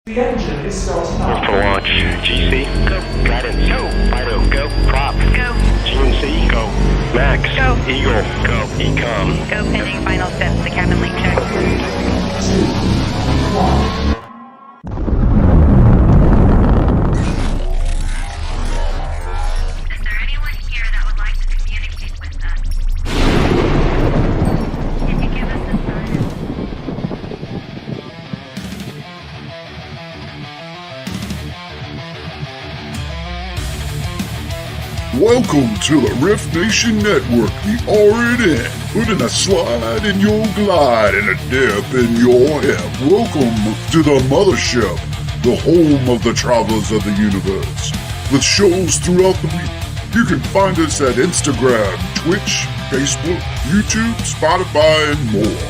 The engine is self-starting. For launch. GC, go. Guidance, go. Fido, go. Prop, go. GNC, go. Max, go. Eagle, go. Ecom, go. Pending final steps to cabin link check. 2, 1. Is there anyone here that would like to communicate with us? Can you give us a sign? Welcome to the riftnationnetwork, the RNN, putting a slide in your glide and a dip in your hip. Welcome to the mothership, the home of the travelers of the universe. With shows throughout the week, you can find us at Instagram, Twitch, Facebook, YouTube, Spotify, and more.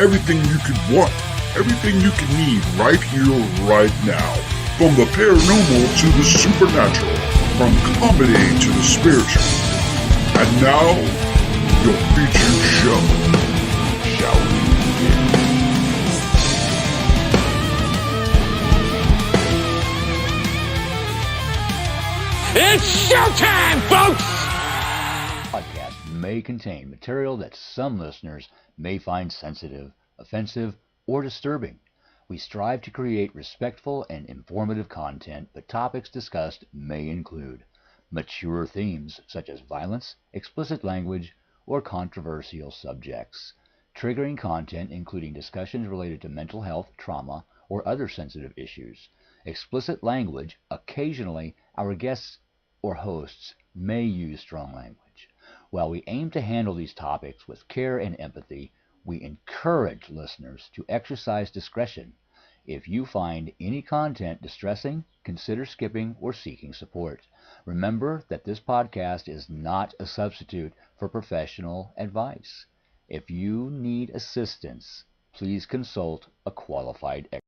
Everything you could want, everything you can need right here, right now. From the paranormal to the supernatural. From comedy to the spiritual. And now, your featured show. Shall we begin? It's showtime, folks! Podcast may contain material that some listeners may find sensitive, offensive, or disturbing. We strive to create respectful and informative content, but topics discussed may include mature themes such as violence, explicit language, or controversial subjects, triggering content including discussions related to mental health, trauma, or other sensitive issues, explicit language. Occasionally, our guests or hosts may use strong language. While we aim to handle these topics with care and empathy, we encourage listeners to exercise discretion. If you find any content distressing, consider skipping or seeking support. Remember that this podcast is not a substitute for professional advice. If you need assistance, please consult a qualified expert.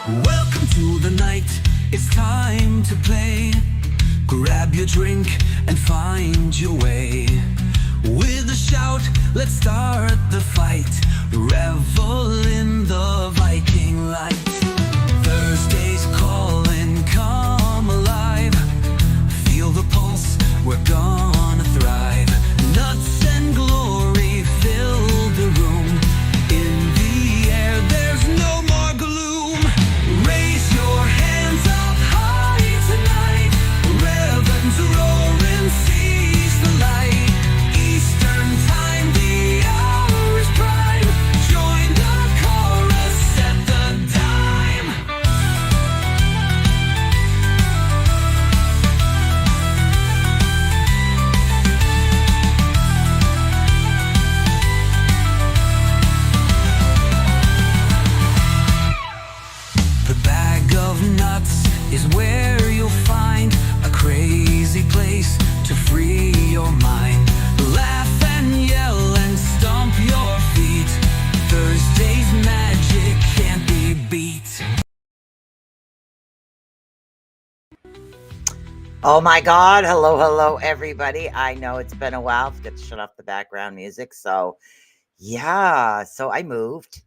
Welcome to the night, it's time to play. Grab your drink and find your way. With a shout, let's start the fight. Revel in the Viking light. Thursday's calling, come alive. Feel the pulse, we're gonna thrive. Nuts and glory fill the room. In the air, there's no more gloom. Raise your hands up high tonight. Reverends roaring, seize the light. Eastern time, the hour is prime. Join the chorus, set the dime. The bag of nuts is where you'll find a crazy place to free your mind. Laugh and yell and stomp your feet. Thursday's magic can't be beat. Oh my God. Hello, everybody. I know it's been a while. Forget to shut off the background music. So I moved.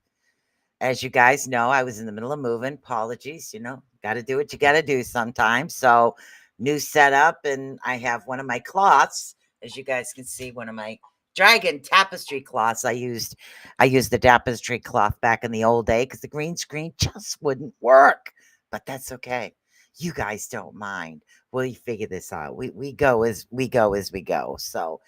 As you guys know, I was in the middle of moving. Apologies. Got to do what you got to do sometimes. So new setup, and I have one of my cloths. As you guys can see, one of my dragon tapestry cloths. I used the tapestry cloth back in the old day because the green screen just wouldn't work. But that's okay. You guys don't mind. We'll figure this out. We go as we go. So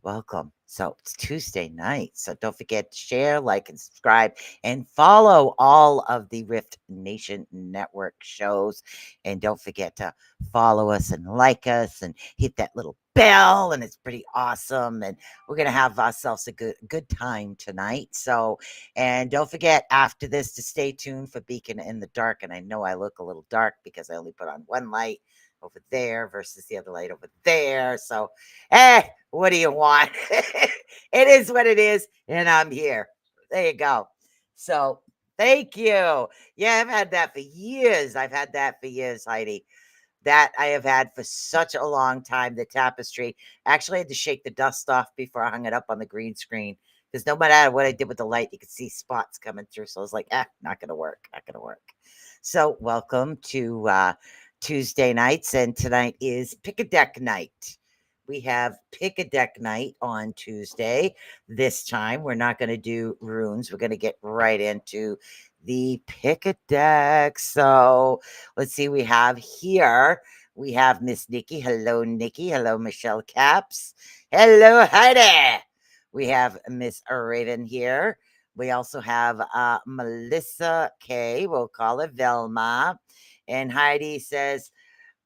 welcome. So it's Tuesday night. So don't forget to share, like, and subscribe, and follow all of the Rift Nation Network shows. And don't forget to follow us and like us and hit that little bell. And it's pretty awesome. And we're gonna have ourselves a good time tonight. So, and don't forget after this to stay tuned for Beacon in the Dark. And I know I look a little dark because I only put on one light over there versus the other light over there. So, what do you want? It is what it is, and I'm here. There you go. So, thank you. Yeah, I've had that for years. Heidi. That I have had for such a long time. The tapestry. Actually, I had to shake the dust off before I hung it up on the green screen because no matter what I did with the light, you could see spots coming through. So I was like, not going to work. Not going to work. So welcome to Tuesday nights. And tonight is Pick a Deck night. We have Pick a Deck night on Tuesday. This time, we're not going to do runes. We're going to get right into the Pick a Deck. So let's see. We have Miss Nikki. Hello, Nikki. Hello, Michelle Caps. Hello, Heidi. We have Miss Raven here. We also have Melissa K. We'll call her Velma. And Heidi says,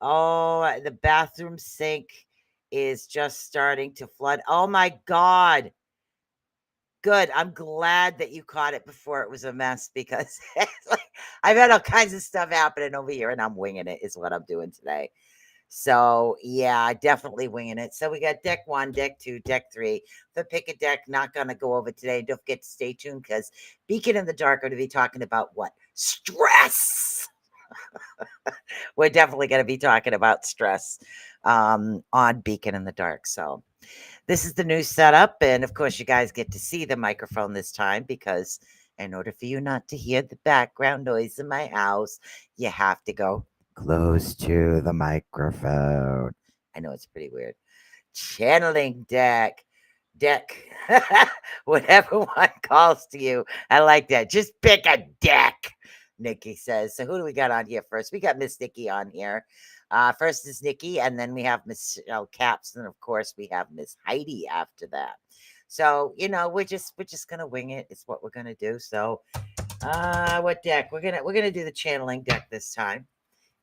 oh, the bathroom sink is just starting to flood. Oh my God. Good. I'm glad that you caught it before it was a mess, because I've had all kinds of stuff happening over here and I'm winging it is what I'm doing today. So yeah, definitely winging it. So we got deck 1, deck 2, deck 3. The Pick a Deck, not going to go over today. Don't forget to stay tuned, because Beacon in the Dark are going to be talking about what? Stress. We're definitely going to be talking about stress on Beacon in the Dark. So this is the new setup. And of course, you guys get to see the microphone this time, because in order for you not to hear the background noise in my house, you have to go close to the microphone. I know it's pretty weird. Channeling deck. Whatever one calls to you. I like that. Just pick a deck, Nikki says. So who do we got on here first? We got Miss Nikki on here. First is Nikki, and then we have Miss Caps, and of course we have Miss Heidi after that. So we're just gonna wing it. It's what we're gonna do. So what deck? We're gonna do the channeling deck this time,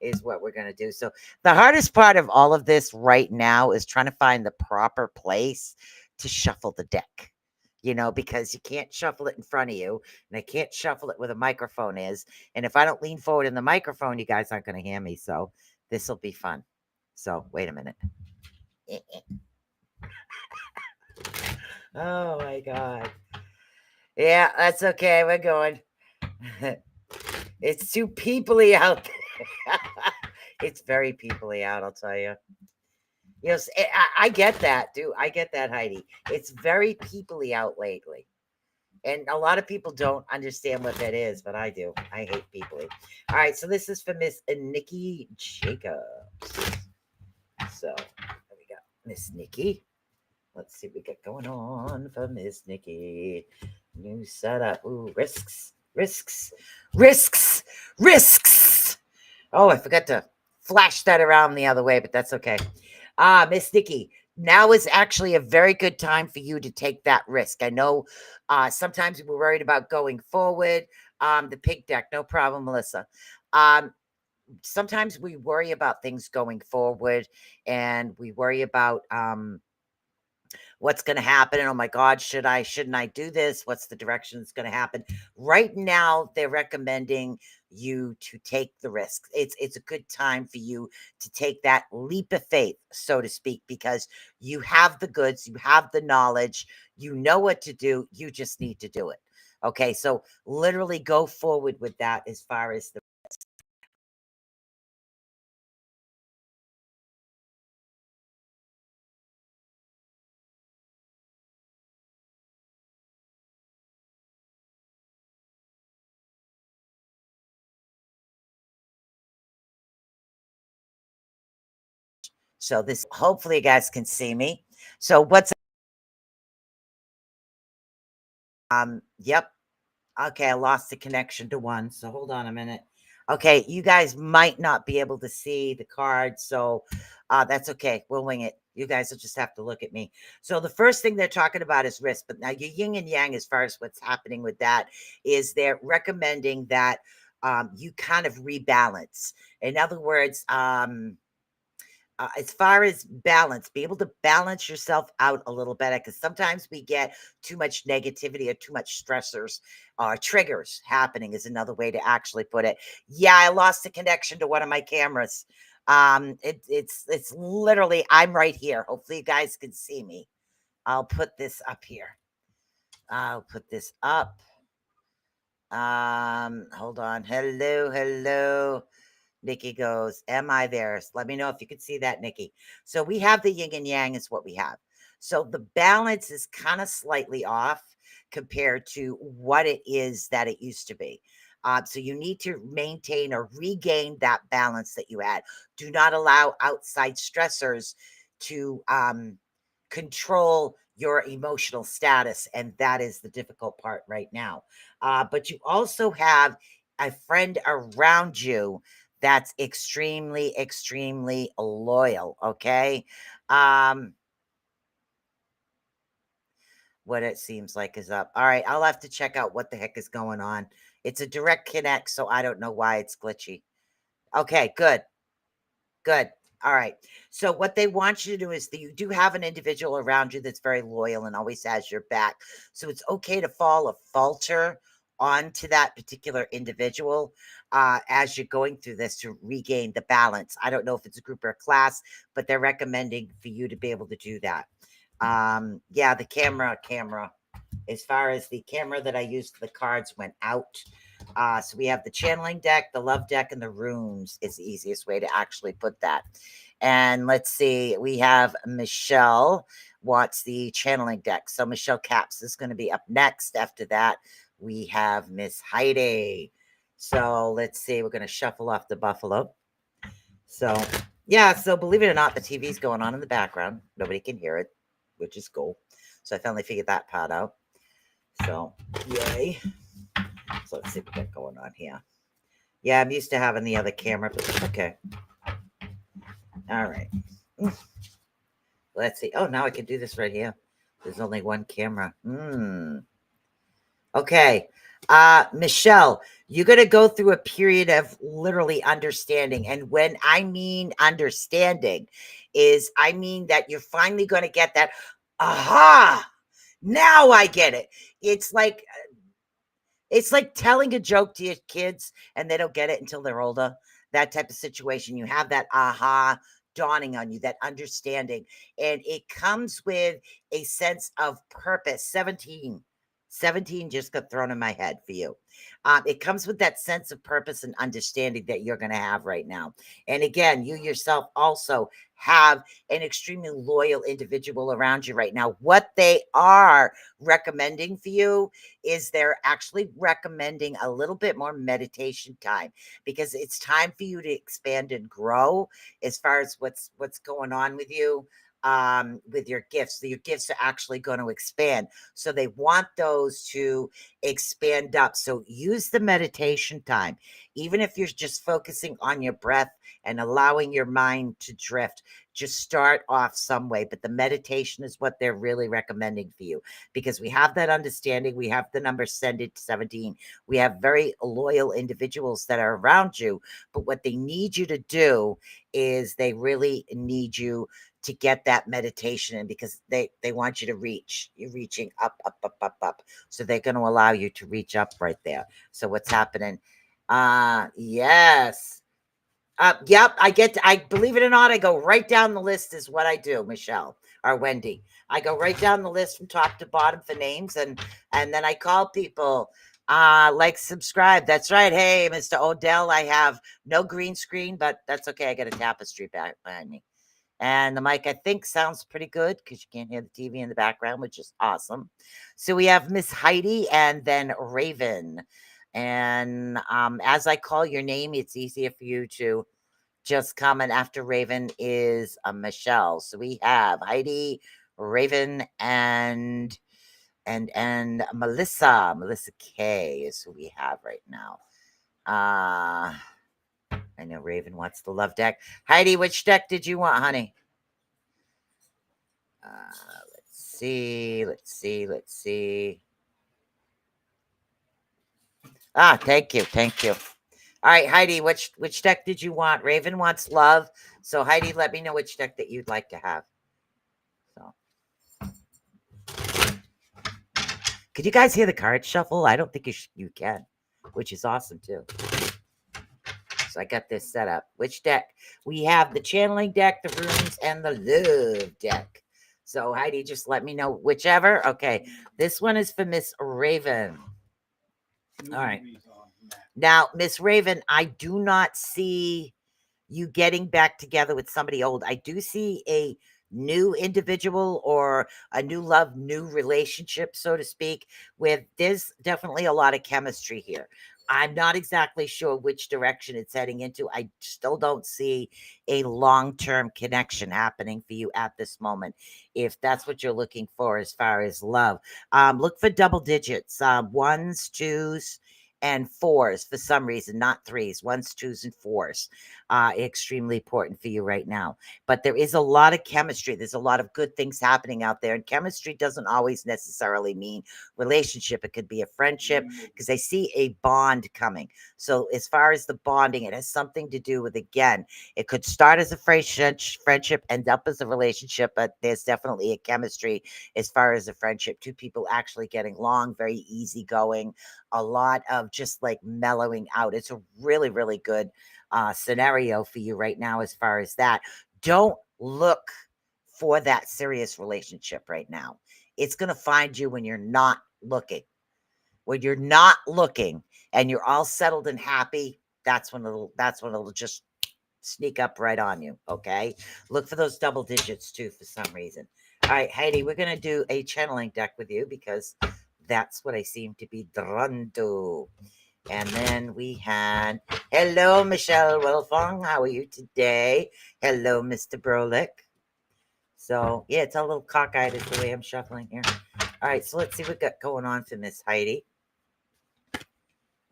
is what we're gonna do. So the hardest part of all of this right now is trying to find the proper place to shuffle the deck. Because you can't shuffle it in front of you, and I can't shuffle it where the microphone is. And if I don't lean forward in the microphone, you guys aren't going to hear me. So this will be fun. So wait a minute. Oh my God. Yeah, that's okay. We're going. It's too peoply out there. It's very peoply out, I'll tell you. Yes, I get that, dude. I get that, Heidi. It's very peoply out lately. And a lot of people don't understand what that is, but I do. I hate peoply. All right, so this is for Miss Nikki Jacobs. So there we go. Miss Nikki. Let's see what we got going on for Miss Nikki. New setup. Ooh, risks. Oh, I forgot to flash that around the other way, but that's okay. Miss Nikki, now is actually a very good time for you to take that risk. I know sometimes we're worried about going forward. The pig deck, no problem, Melissa. Sometimes we worry about things going forward, and we worry about what's going to happen. And oh my God, shouldn't I do this? What's the direction that's going to happen? Right now, they're recommending you to take the risk. It's a good time for you to take that leap of faith, so to speak, because you have the goods, you have the knowledge, you know what to do. You just need to do it. Okay. So literally go forward with that as far as the so this hopefully you guys can see me. So what's yep. Okay, I lost the connection to one. So hold on a minute. Okay, you guys might not be able to see the card, so that's okay. We'll wing it. You guys will just have to look at me. So the first thing they're talking about is risk, but now your yin and yang, as far as what's happening with that, is they're recommending that you kind of rebalance. In other words, as far as balance, be able to balance yourself out a little better, because sometimes we get too much negativity or too much stressors or triggers happening, is another way to actually put it. Yeah, I lost the connection to one of my cameras. It's literally, I'm right here. Hopefully you guys can see me. I'll put this up here. I'll put this up. Hold on. Hello. Nikki goes, am I there? Let me know if you can see that, Nikki. So we have the yin and yang is what we have. So the balance is kind of slightly off. compared to what it is that it used to be. So you need to maintain or regain that balance that you had. Do not allow outside stressors to control your emotional status. And that is the difficult part right now. But you also have a friend around you that's extremely, extremely loyal. Okay. What it seems like is up. All right. I'll have to check out what the heck is going on. It's a direct connect, so I don't know why it's glitchy. Okay, good. Good. All right. So what they want you to do is that you do have an individual around you that's very loyal and always has your back. So it's okay to fall a falter onto that particular individual as you're going through this to regain the balance. I don't know if it's a group or a class, but they're recommending for you to be able to do that. Yeah, the camera, as far as the camera that I used for the cards went out. So we have the channeling deck, the love deck, and the runes is the easiest way to actually put that. And let's see, we have Michelle wants the channeling deck. So Michelle Caps is going to be up next. After that, we have Miss Heidi. So let's see, we're going to shuffle off the buffalo. So yeah, so believe it or not, the TV's going on in the background. Nobody can hear it, which is cool. So I finally figured that part out. So yay. So let's see what we got going on here. Yeah, I'm used to having the other camera, but okay. All right. Let's see. Oh, now I can do this right here. There's only one camera. Okay. Michelle, you're going to go through a period of literally understanding. And when I mean understanding is, I mean that you're finally going to get that, aha, now I get it. It's like telling a joke to your kids and they don't get it until they're older. That type of situation. You have that aha dawning on you, that understanding. And it comes with a sense of purpose. 17 just got thrown in my head for you. It comes with that sense of purpose and understanding that you're going to have right now. And again, you yourself also have an extremely loyal individual around you right now. What they are recommending for you is they're actually recommending a little bit more meditation time, because it's time for you to expand and grow as far as what's going on with you with your gifts. Your gifts are actually going to expand, so they want those to expand up. So use the meditation time, even if you're just focusing on your breath and allowing your mind to drift. Just start off some way, but the meditation is what they're really recommending for you, because we have that understanding. We have the number 17. We have very loyal individuals that are around you, but what they need you to do is they really need you to get that meditation in, because they want you to reach. You're reaching up. So they're going to allow you to reach up right there. So what's happening? Yes. Yep, I believe it or not, I go right down the list is what I do, Michelle or Wendy. I go right down the list from top to bottom for names, and then I call people. Like, subscribe. That's right. Hey, Mr. Odell, I have no green screen, but that's okay. I got a tapestry back behind me. And the mic, I think, sounds pretty good because you can't hear the TV in the background, which is awesome. So we have Miss Heidi and then Raven. And as I call your name, it's easier for you to just comment. After Raven is Michelle. So we have Heidi, Raven, and Melissa. Melissa K is who we have right now. I know Raven wants the love deck. Heidi, which deck did you want, honey? Let's see. Thank you. All right, Heidi, which deck did you want? Raven wants love. So Heidi, let me know which deck that you'd like to have. So, could you guys hear the card shuffle? I don't think you can, which is awesome too. So I got this set up. Which deck? We have the channeling deck, the runes, and the love deck. So Heidi, just let me know whichever. Okay, this one is for Miss Raven. All right. Now, Miss Raven, I do not see you getting back together with somebody old. I do see a new individual or a new love, new relationship, so to speak, with there's definitely a lot of chemistry here. I'm not exactly sure which direction it's heading into. I still don't see a long term connection happening for you at this moment. If that's what you're looking for as far as love, look for double digits, ones, twos, and fours for some reason, not threes, ones, twos, and fours. Extremely important for you right now. But there is a lot of chemistry. There's a lot of good things happening out there. And chemistry doesn't always necessarily mean relationship. It could be a friendship because I see a bond coming. So as far as the bonding, it has something to do with, again, it could start as a friendship, end up as a relationship, but there's definitely a chemistry as far as a friendship. Two people actually getting along, very easygoing, a lot of just like mellowing out. It's a really, really good scenario for you right now as far as that. Don't look for that serious relationship right now. It's going to find you when you're not looking. When you're not looking and you're all settled and happy, that's when it'll just sneak up right on you. Okay. Look for those double digits too for some reason. All right, Heidi, we're going to do a channeling deck with you because that's what I seem to be drawn to. And then we had, hello, Michelle Wilfong. How are you today? Hello, Mr. Brolick. So, yeah, it's a little cockeyed is the way I'm shuffling here. All right, so let's see what we got going on for Miss Heidi.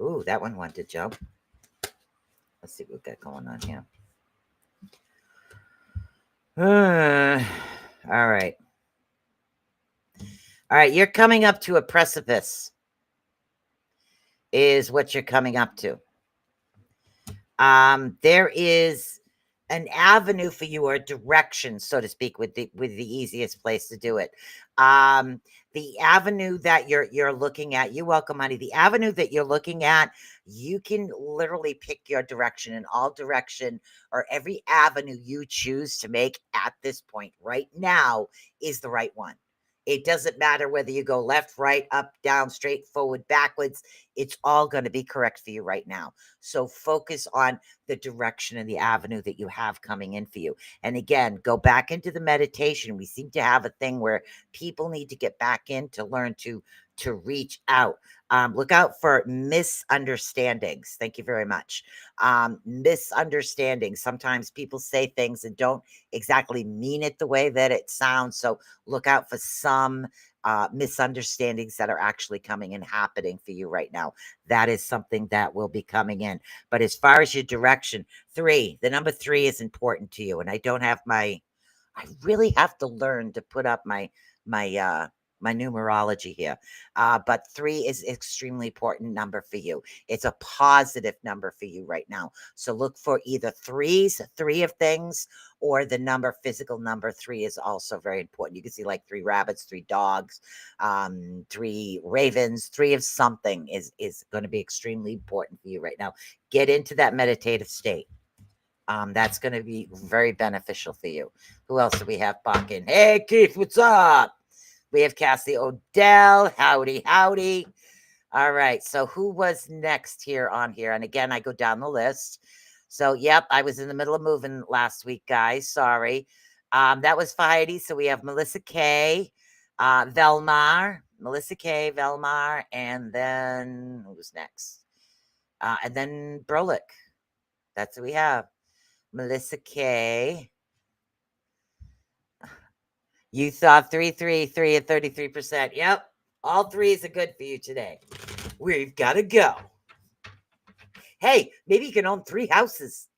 Ooh, that one wanted to jump. Let's see what we got going on here. All right. All right, you're coming up to a precipice, is what you're coming up to. There is an avenue for you or a direction, so to speak, with the easiest place to do it. The avenue that you're looking at, you're welcome, honey. The avenue that you're looking at, you can literally pick your direction, and all direction or every avenue you choose to make at this point right now is the right one. It doesn't matter whether you go left, right, up, down, straight, forward, backwards. It's all going to be correct for you right now. So focus on the direction and the avenue that you have coming in for you. And again, go back into the meditation. We seem to have a thing where people need to get back in to learn to reach out. Look out for misunderstandings. Thank you very much. Misunderstandings. Sometimes people say things and don't exactly mean it the way that it sounds. So look out for some misunderstandings that are actually coming and happening for you right now. That is something that will be coming in. But as far as your direction, the number 3 is important to you. And I really have to learn to put up my numerology here. But 3 is extremely important number for you. It's a positive number for you right now. So look for either 3s, 3 of things, or the physical number 3 is also very important. You can see like 3 rabbits, 3 dogs, 3 ravens, 3 of something is going to be extremely important for you right now. Get into that meditative state. That's going to be very beneficial for you. Who else do we have barking? Hey, Keith, what's up? We have Cassie Odell. Howdy, howdy. All right. So who was next here on here? And again, I go down the list. So, yep, I was in the middle of moving last week, guys. Sorry. That was for Heidi. So we have Melissa K, Velmar, Melissa K, Velmar, and then who was next? And then Brolick. That's who we have. Melissa K. You thought 333 at 33%. Yep. All 3s are good for you today. We've got to go. Hey, maybe you can own 3 houses.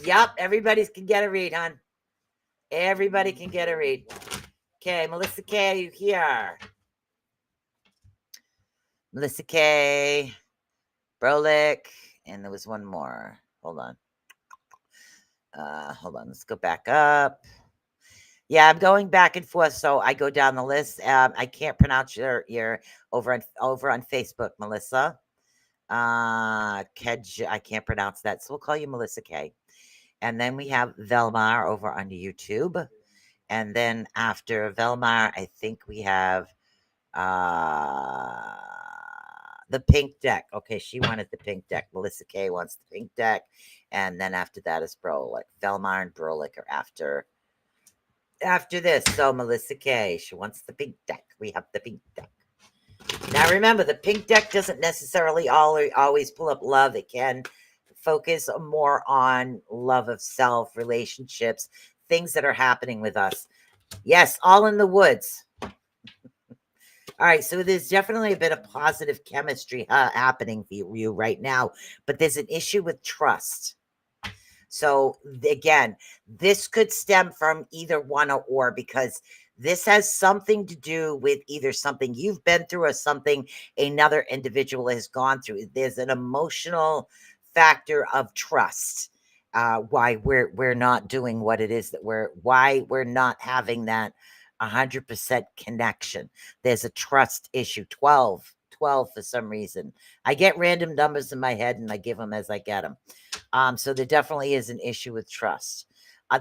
Yep. Everybody can get a read, hon. Everybody can get a read. Okay, Melissa K, are you here? Melissa K, Brolick, and there was one more. Hold on. Let's go back up. Yeah, I'm going back and forth, so I go down the list. I can't pronounce your over on Facebook, Melissa. Kedge, I can't pronounce that, so we'll call you Melissa K. And then we have Velmar over on YouTube. And then after Velmar, I think we have the pink deck. Okay, she wanted the pink deck. Melissa K wants the pink deck. And then after that is Brolik. Velmar and Brolik are after this. So Melissa K, she wants the pink deck. We have the pink deck. Now remember, the pink deck doesn't necessarily always pull up love. It can focus more on love of self, relationships, things that are happening with us. Yes, all in the woods. All right, so there's definitely a bit of positive chemistry happening for you right now, but there's an issue with trust. So again, this could stem from either one or because this has something to do with either something you've been through or something another individual has gone through. There's an emotional factor of trust. Why we're not doing what it is that why we're not having that 100% connection. There's a trust issue. 12 for some reason. I get random numbers in my head and I give them as I get them. So there definitely is an issue with trust.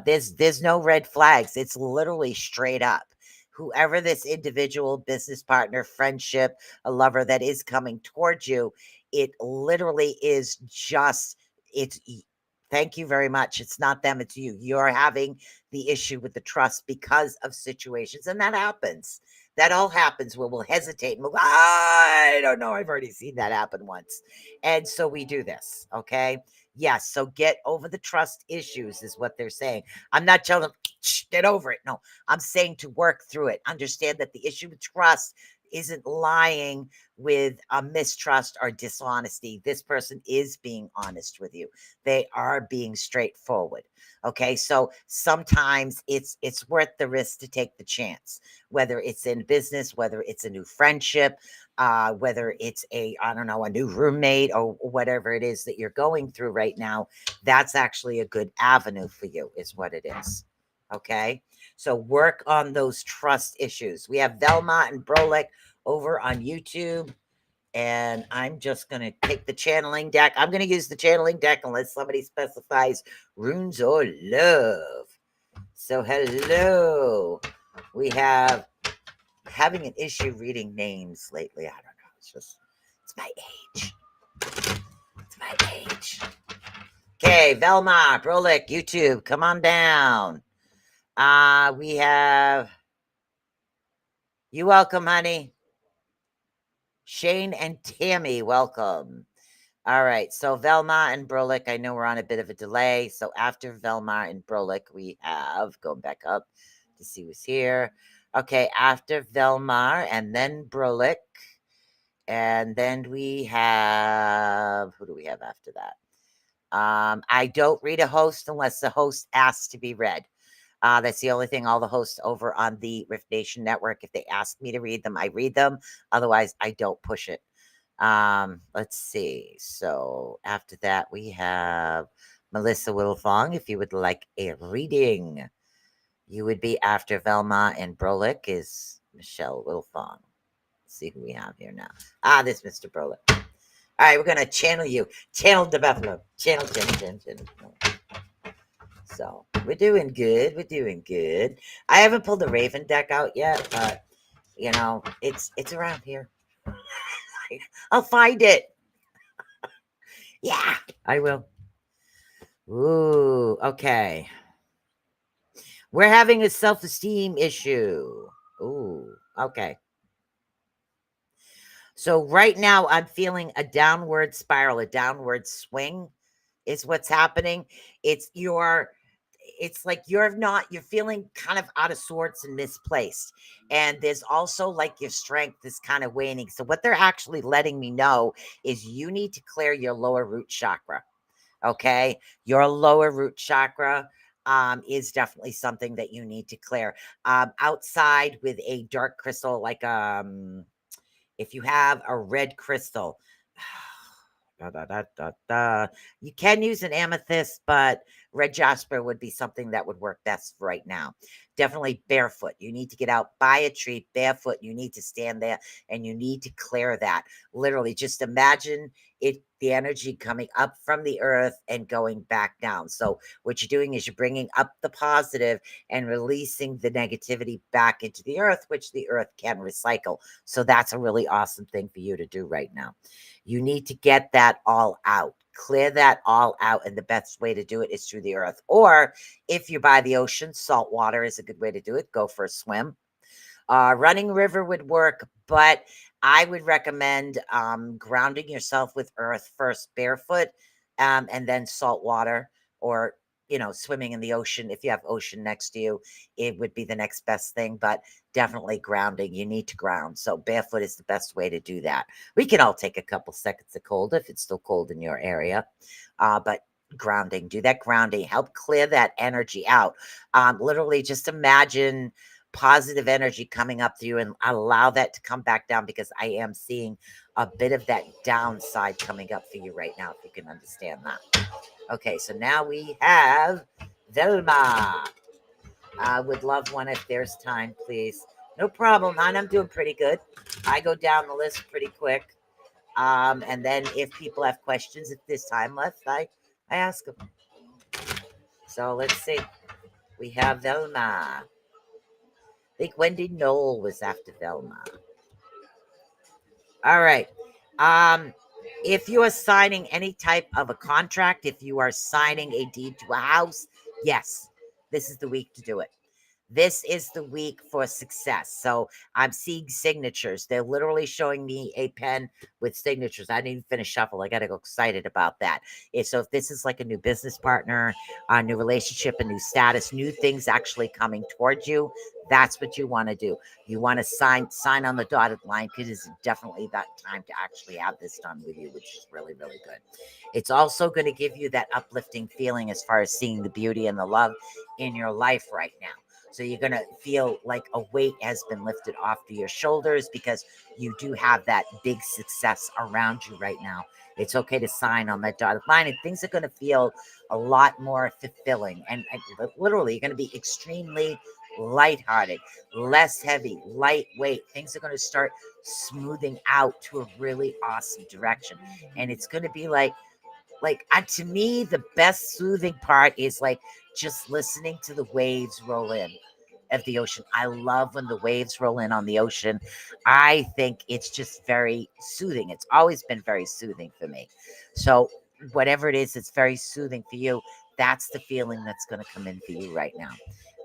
There's no red flags. It's literally straight up. Whoever this individual, business partner, friendship, a lover that is coming towards you, it literally is just it's. Thank you very much. It's not them, it's you. You're having the issue with the trust because of situations, and that happens. That all happens where we'll hesitate and we'll go, I don't know. I've already seen that happen once. And so we do this. Okay. Yes. So get over the trust issues is what they're saying. I'm not telling them, get over it. No, I'm saying to work through it. Understand that the issue with trust isn't lying with a mistrust or dishonesty. This person is being honest with you. They are being straightforward. Okay. So sometimes it's worth the risk to take the chance, whether it's in business, whether it's a new friendship, whether it's a new roommate or whatever it is that you're going through right now. That's actually a good avenue for you is what it is. Okay. So work on those trust issues. We have Velma and Brolik over on YouTube. And I'm just going to take the channeling deck. I'm going to use the channeling deck unless somebody specifies runes or love. So hello. We have having an issue reading names lately. I don't know. It's my age. It's my age. Okay, Velma, Brolik, YouTube, come on down. We have you welcome, honey. Shane and Tammy, welcome. All right, so Velma and Brolik, I know we're on a bit of a delay. So after Velma and Brolik, we have going back up to see who's here. Okay, after Velma and then Brolik. And then we have who do we have after that? I don't read a host unless the host asks to be read. That's the only thing. All the hosts over on the Rift Nation Network, if they ask me to read them, I read them. Otherwise, I don't push it. Let's see. So after that, we have Melissa Wilfong. If you would like a reading, you would be after Velma and Brolik is Michelle Wilfong. Let's see who we have here now. This Mr. Brolik. All right, we're going to channel you. Channel the Buffalo. Channel. So we're doing good. We're doing good. I haven't pulled the Raven deck out yet, but it's around here. I'll find it. Yeah, I will. Ooh, okay. We're having a self-esteem issue. Ooh, okay. So right now I'm feeling a downward spiral, a downward swing is what's happening. It's like you're feeling kind of out of sorts and misplaced. And there's also like your strength is kind of waning. So what they're actually letting me know is you need to clear your lower root chakra. Okay. Your lower root chakra is definitely something that you need to clear. Outside with a dark crystal, like if you have a red crystal, you can use an amethyst, but red jasper would be something that would work best right now. Definitely barefoot. You need to get out by a tree barefoot. You need to stand there and you need to clear that. Literally, just imagine the energy coming up from the earth and going back down. So what you're doing is you're bringing up the positive and releasing the negativity back into the earth, which the earth can recycle. So that's a really awesome thing for you to do right now. You need to get that all out. Clear that all out, and the best way to do it is through the earth. Or if you're by the ocean, salt water is a good way to do it. Go for a swim. Running river would work, but I would recommend grounding yourself with earth first, barefoot, and then salt water, or swimming in the ocean. If you have ocean next to you, it would be the next best thing. But definitely grounding. You need to ground. So barefoot is the best way to do that. We can all take a couple seconds of cold if it's still cold in your area, but grounding. Do that grounding. Help clear that energy out. Literally, just imagine positive energy coming up to you and allow that to come back down, because I am seeing a bit of that downside coming up for you right now, if you can understand that. Okay, so now we have Velma. I would love one if there's time, please. No problem, hon. I'm doing pretty good. I go down the list pretty quick. And then if people have questions, if there's time left, I ask them. So let's see. We have Velma. I think Wendy Knoll was after Velma. All right. If you are signing any type of a contract, if you are signing a deed to a house, yes, this is the week to do it. This is the week for success. So I'm seeing signatures. They're literally showing me a pen with signatures. I didn't even finish shuffle. I got to go excited about that. So if this is like a new business partner, a new relationship, a new status, new things actually coming towards you, that's what you want to do. You want to sign on the dotted line, because it's definitely that time to actually have this done with you, which is really, really good. It's also going to give you that uplifting feeling as far as seeing the beauty and the love in your life right now. So you're going to feel like a weight has been lifted off to your shoulders, because you do have that big success around you right now. It's okay to sign on that dotted line, and things are going to feel a lot more fulfilling. And literally, you're going to be extremely lighthearted, less heavy, lightweight. Things are going to start smoothing out to a really awesome direction. And it's going to be like to me, the best soothing part is like just listening to the waves roll in of the ocean. I love when the waves roll in on the ocean. I think it's just very soothing. It's always been very soothing for me. So whatever it is, it's very soothing for you. That's the feeling that's going to come in for you right now.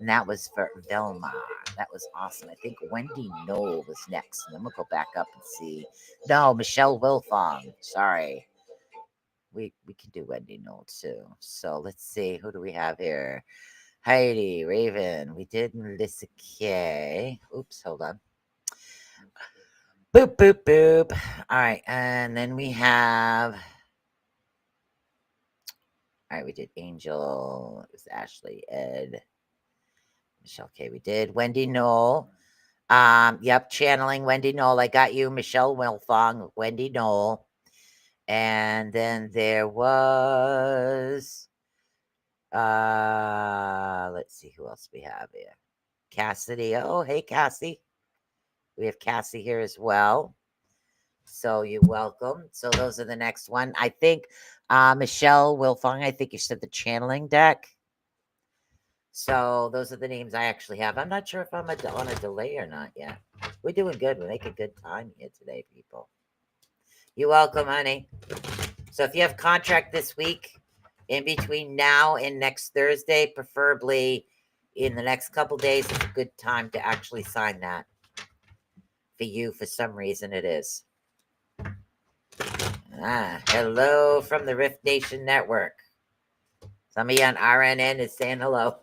And that was for Velma. That was awesome. I think Wendy Knoll was next. And then we'll go back up and see. No, Michelle Wilfong. Sorry. We can do Wendy Knoll too. So let's see. Who do we have here? Heidi, Raven. We did Melissa K. Oops, hold on. Boop, boop, boop. All right. And then we have. All right, we did Angel. It was Ashley, Ed, Michelle K. We did Wendy Knoll. Yep, channeling Wendy Knoll. I got you, Michelle Wilfong, Wendy Knoll. And then there was, let's see who else we have here. Cassidy. Oh, hey, Cassie. We have Cassie here as well. So you're welcome. So those are the next one. I think Michelle Wilfong, I think you said the channeling deck. So those are the names I actually have. I'm not sure if I'm on a delay or not yet. We're doing good. We're making good time here today, people. You're welcome, honey. So if you have contract this week, in between now and next Thursday, preferably in the next couple days, it's a good time to actually sign that. For you, for some reason, it is. Hello from the Rift Nation Network. Somebody on RNN is saying hello.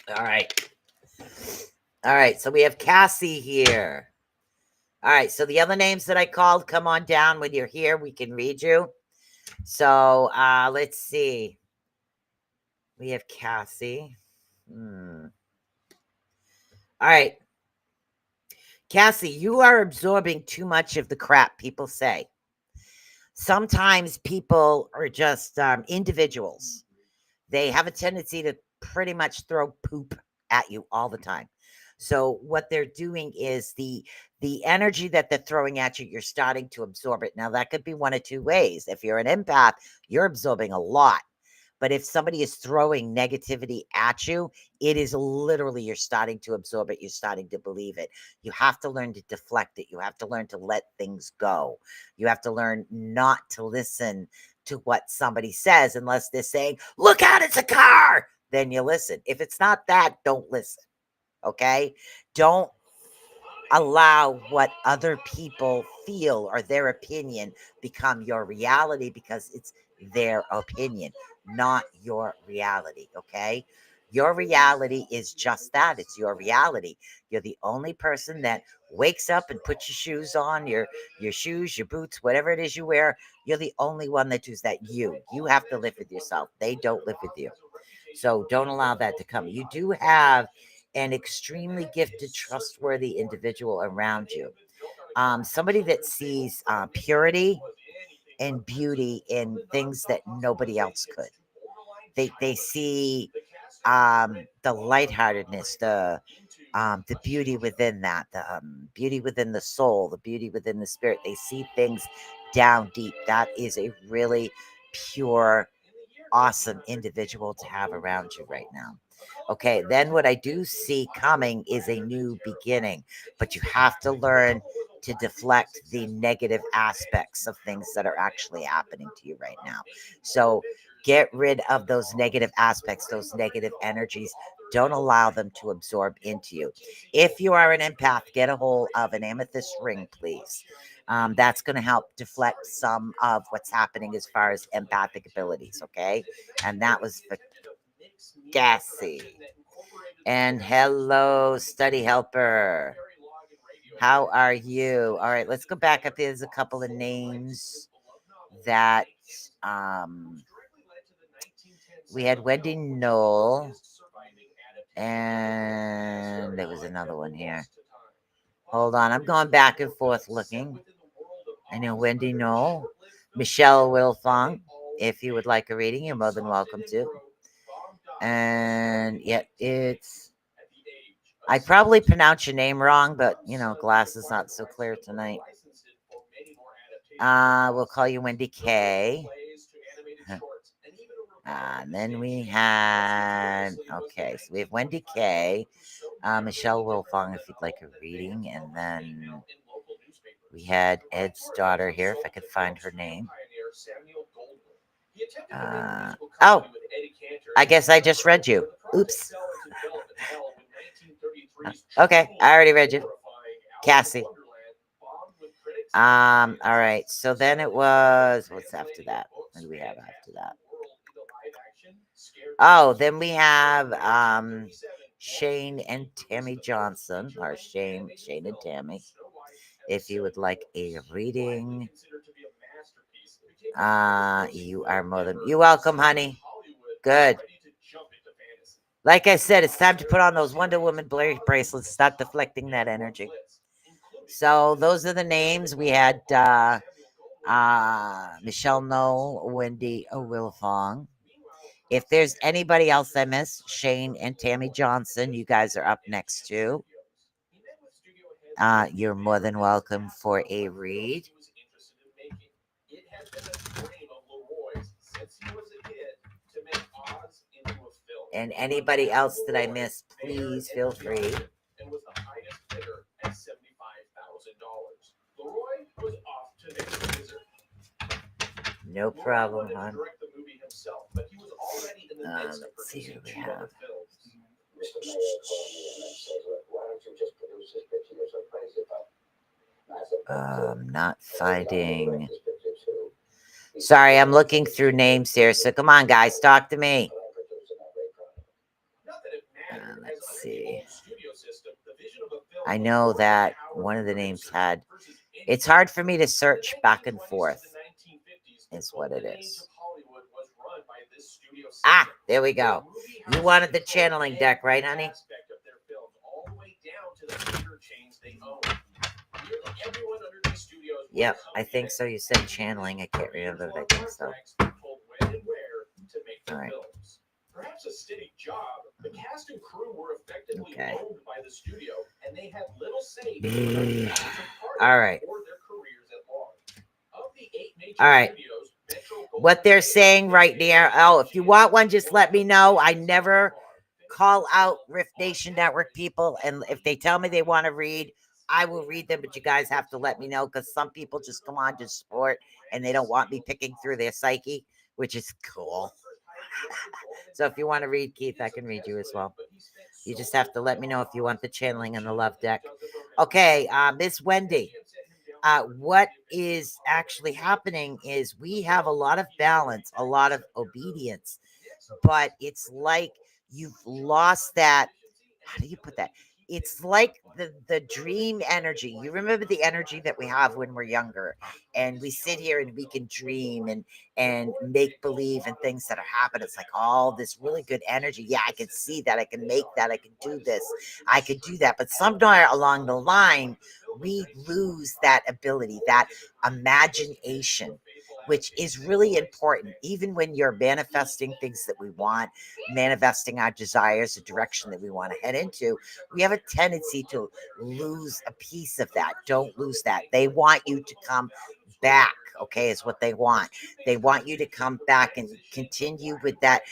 All right, so we have Cassie here. All right, so the other names that I called, come on down when you're here. We can read you. So let's see. We have Cassie. All right. Cassie, you are absorbing too much of the crap people say. Sometimes people are just individuals. They have a tendency to pretty much throw poop at you all the time. So what they're doing is the energy that they're throwing at you, you're starting to absorb it. Now that could be one of two ways. If you're an empath, you're absorbing a lot. But if somebody is throwing negativity at you, it is literally you're starting to absorb it. You're starting to believe it. You have to learn to deflect it. You have to learn to let things go. You have to learn not to listen to what somebody says unless they're saying, look out, it's a car. Then you listen. If it's not that, don't listen. Okay? Don't allow what other people feel or their opinion become your reality, because it's their opinion, not your reality. Okay? Your reality is just that. It's your reality. You're the only person that wakes up and puts your shoes on, your shoes, your boots, whatever it is you wear. You're the only one that does that. You have to live with yourself. They don't live with you. So don't allow that to come. You do have an extremely gifted, trustworthy individual around you. Somebody that sees purity and beauty in things that nobody else could. They see the lightheartedness, the beauty within that, the beauty within the soul, the beauty within the spirit. They see things down deep. That is a really pure, awesome individual to have around you right now. Okay, then what I do see coming is a new beginning, but you have to learn to deflect the negative aspects of things that are actually happening to you right now. So get rid of those negative aspects, those negative energies. Don't allow them to absorb into you. If you are an empath, get a hold of an amethyst ring, please. That's going to help deflect some of what's happening as far as empathic abilities. Okay. And that was for Gassy. And hello, study helper. How are you? All right, let's go back up. There's a couple of names that we had Wendy Knoll, and there was another one here. Hold on, I'm going back and forth looking. I know Wendy Knoll, Michelle Wilfong. If you would like a reading, you're more than welcome to. And yet I probably pronounce your name wrong, but glass is not so clear tonight. We'll call you Wendy K. And then we had, okay, so we have Wendy K, Michelle Wilfong, if you'd like a reading, and then we had Ed's daughter here, if I could find her name. Oh, I guess I just read you. Oops. Okay, I already read you. Cassie. All right, so then it was, what's after that? What do we have after that? Oh, then we have Shane and Tammy Johnson, or Shane and Tammy. If you would like a reading, you are more than you're welcome, honey. Good. Like I said, it's time to put on those Wonder Woman bracelets. Start deflecting that energy. So those are the names we had. Michelle Knoll, Wendy Wilfong. If there's anybody else I missed, Shane and Tammy Johnson, you guys are up next too. You're more than welcome for a read. And anybody else that I missed, please feel free. No problem, hon. Let's see who we have. Not finding. Sorry, I'm looking through names here. So come on, guys, talk to me. Let's see. I know that one of the names had. It's hard for me to search back and forth, is what it is. Ah, there we go. You wanted the channeling deck, right, honey? Yep, I think so. You said channeling. I can't remember, but I think so. All right. Perhaps a steady job, the cast and crew were effectively Okay. owned by the studio, and they had little say in the production of the All right. or their careers at large. Of the 8 major All right. studios, Metro What they're saying right there. Oh, if you want one, just let me know. I never call out Rift Nation Network people, and if they tell me they want to read, I will read them. But you guys have to let me know because some people just come on to support and they don't want me picking through their psyche, which is cool. So if you want to read Keith, I can read you as well. You just have to let me know if you want the channeling and the love deck. Okay, Miss Wendy. What is actually happening is we have a lot of balance, a lot of obedience, but it's like you've lost that. How do you put that? It's like the dream energy. You remember the energy that we have when we're younger, and we sit here and we can dream and make believe and things that are happening. It's like all this really good energy. Yeah, I can see that. I can make that. I can do this. I could do that. But somewhere along the line, we lose that ability, that imagination, which is really important. Even when you're manifesting things that we want, manifesting our desires, the direction that we want to head into, we have a tendency to lose a piece of that. Don't lose that. They want you to come back, okay, is what they want. They want you to come back and continue with that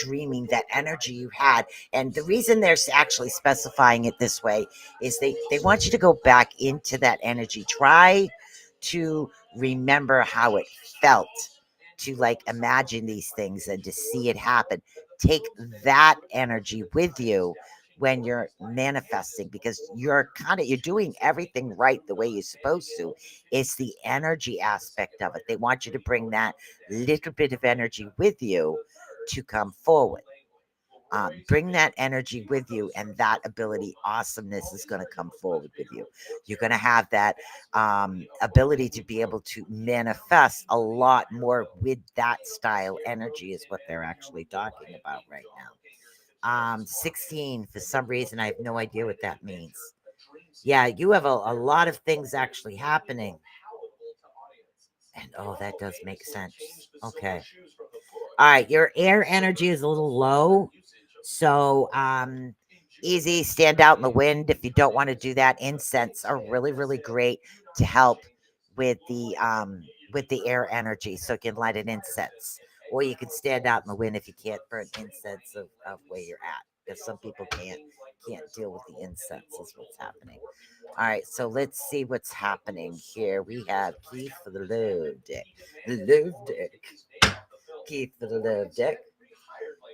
dreaming, that energy you had. And the reason they're actually specifying it this way is they want you to go back into that energy. Try to remember how it felt to like imagine these things and to see it happen. Take that energy with you when you're manifesting, because you're doing everything right the way you're supposed to. It's the energy aspect of it. They want you to bring that little bit of energy with you to come forward. Bring that energy with you, and that ability, awesomeness is going to come forward with you. You're going to have that ability to be able to manifest a lot more with that style energy, is what they're actually talking about right now. 16, for some reason, I have no idea what that means. Yeah, you have a lot of things actually happening. And oh, that does make sense. Okay. All right, your air energy is a little low. So, easy, stand out in the wind. If you don't want to do that, incense are really, really great to help with the air energy. So you can light an incense. Or you can stand out in the wind if you can't burn incense of where you're at. Because some people can't deal with the incense, is what's happening. All right, so let's see what's happening here. We have Keith for the love deck. The love deck. Keith for the love deck.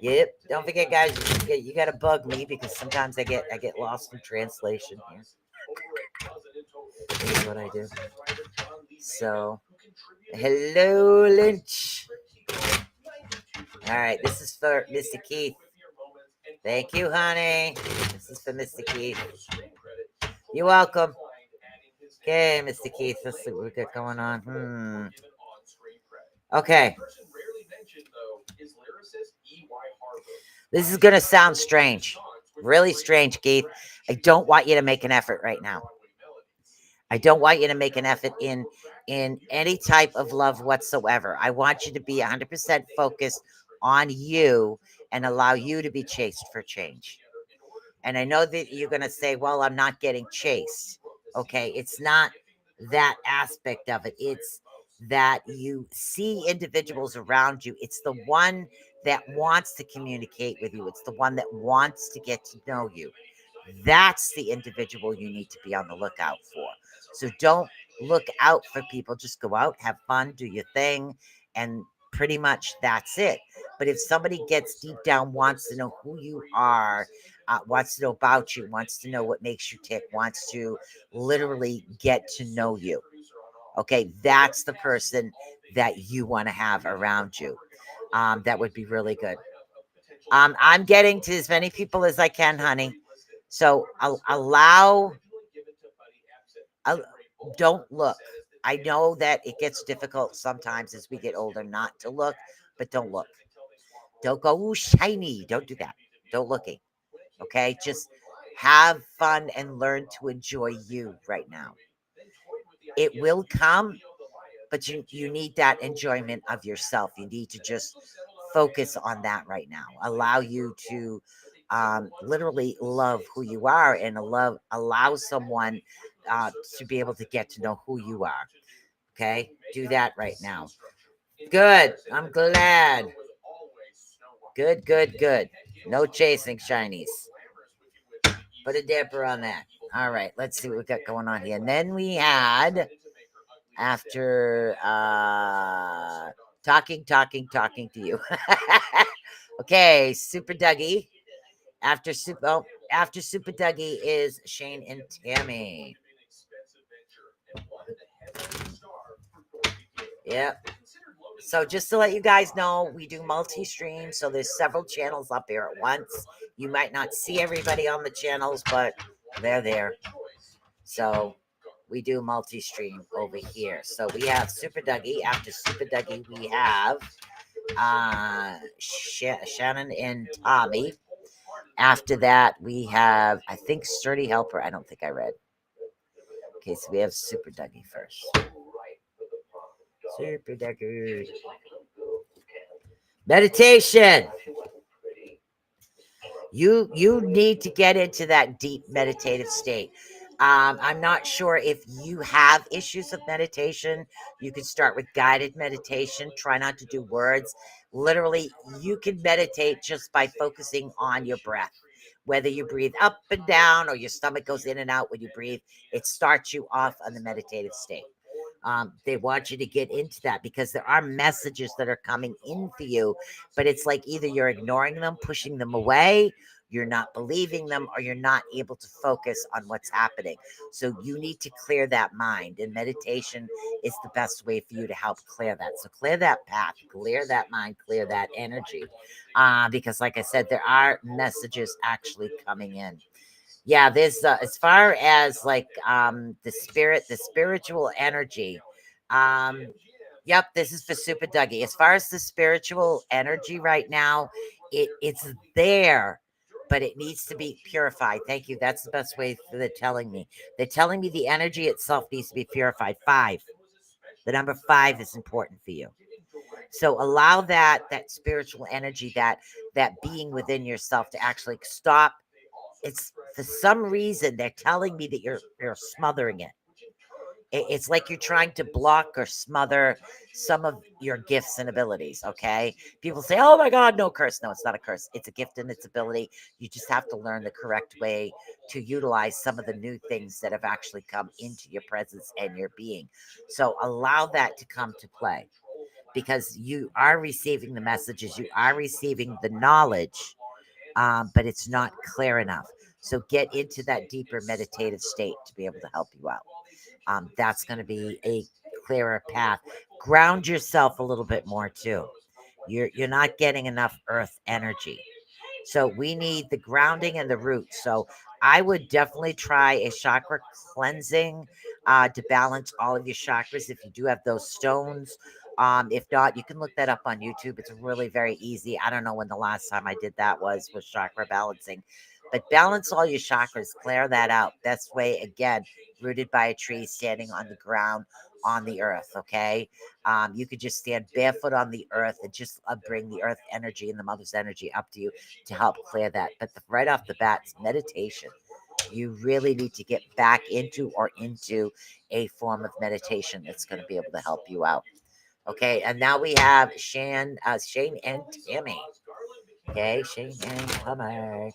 Yep. Don't forget, guys. You got to bug me because sometimes I get lost in translation here. Here's what I do. So, hello, Lynch. All right, this is for Mr. Keith. Thank you, honey. This is for Mr. Keith. You're welcome. Okay, Mr. Keith, let's see what we got going on. Okay. This is going to sound strange. Really strange, Keith. I don't want you to make an effort right now. I don't want you to make an effort in any type of love whatsoever. I want you to be 100% focused on you and allow you to be chased for change. And I know that you're going to say, well, I'm not getting chased. Okay. It's not that aspect of it. It's that you see individuals around you. It's the one that wants to communicate with you. It's the one that wants to get to know you. That's the individual you need to be on the lookout for. So don't look out for people. Just go out, have fun, do your thing, and pretty much that's it. But if somebody gets deep down, wants to know who you are, wants to know about you, wants to know what makes you tick, wants to literally get to know you, okay, that's the person that you want to have around you. That would be really good. I'm getting to as many people as I can, honey. So don't look. I know that it gets difficult sometimes as we get older not to look, but don't look. Don't go, ooh, shiny. Don't do that. Don't looking. Okay. Just have fun and learn to enjoy you right now. It will come, but you need that enjoyment of yourself. You need to just focus on that right now. Allow you to literally love who you are and allow someone to be able to get to know who you are. Okay, do that right now. Good. I'm glad. Good, good, good. No chasing shinies. Put a dipper on that. All right, let's see what we got going on here. And then we had after talking to you. Okay, Super Dougie. After Super Dougie is Shane and Tammy. Yep. So just to let you guys know, we do multi-stream, so there's several channels up here at once. You might not see everybody on the channels, but they're there. So we do multi-stream over here. So we have Super Dougie. After Super Dougie, we have Shannon and Tommy. After that, we have, I think, Sturdy Helper. I don't think I read. Okay, so we have Super Dougie first. Super Dougie. Meditation. You need to get into that deep meditative state. I'm not sure if you have issues of meditation. You can start with guided meditation. Try not to do words. Literally, you can meditate just by focusing on your breath. Whether you breathe up and down or your stomach goes in and out when you breathe, it starts you off on the meditative state. They want you to get into that because there are messages that are coming in for you, but it's like either you're ignoring them, pushing them away, you're not believing them, or you're not able to focus on what's happening. So you need to clear that mind, and meditation is the best way for you to help clear that. So clear that path, clear that mind, clear that energy, because like I said, there are messages actually coming in. Yeah, there's as far as like the spiritual energy. Um yep, this is for Super Dougie. As far as the spiritual energy right now, it's there, but it needs to be purified. Thank you. That's the best way they're telling me. They're telling me the energy itself needs to be purified. 5. The number 5 is important for you. So allow that spiritual energy, that being within yourself to actually stop. It's for some reason they're telling me that you're smothering it. It's like you're trying to block or smother some of your gifts and abilities. Okay, people say, oh my god, no curse. No, it's not a curse. It's a gift and its ability. You just have to learn the correct way to utilize some of the new things that have actually come into your presence and your being. So allow that to come to play, because you are receiving the messages, you are receiving the knowledge, but it's not clear enough. So get into that deeper meditative state to be able to help you out. That's going to be a clearer path. Ground yourself a little bit more too. You're not getting enough earth energy. So we need the grounding and the roots. So I would definitely try a chakra cleansing to balance all of your chakras if you do have those stones. If not, you can look that up on YouTube. It's really very easy. I don't know when the last time I did that was chakra balancing. But balance all your chakras, clear that out. Best way, again, rooted by a tree, standing on the ground, on the earth, okay? You could just stand barefoot on the earth and just bring the earth energy and the mother's energy up to you to help clear that. But right off the bat, it's meditation. You really need to get back into a form of meditation that's going to be able to help you out. Okay, and now we have Shane and Tammy. Okay, Shane and Tammy.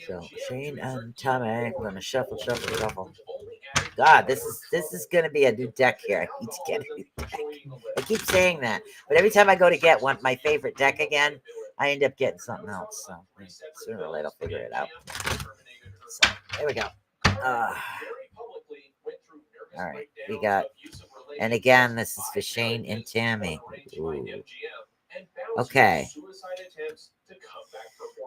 So Shane and Tammy, we're gonna shuffle. God, this is gonna be a new deck here. I need to get a new deck. I keep saying that, but every time I go to get my favorite deck again, I end up getting something else. So sooner or later, I'll figure it out. So there we go. All right, we got, and again, this is for Shane and Tammy. Ooh. Okay.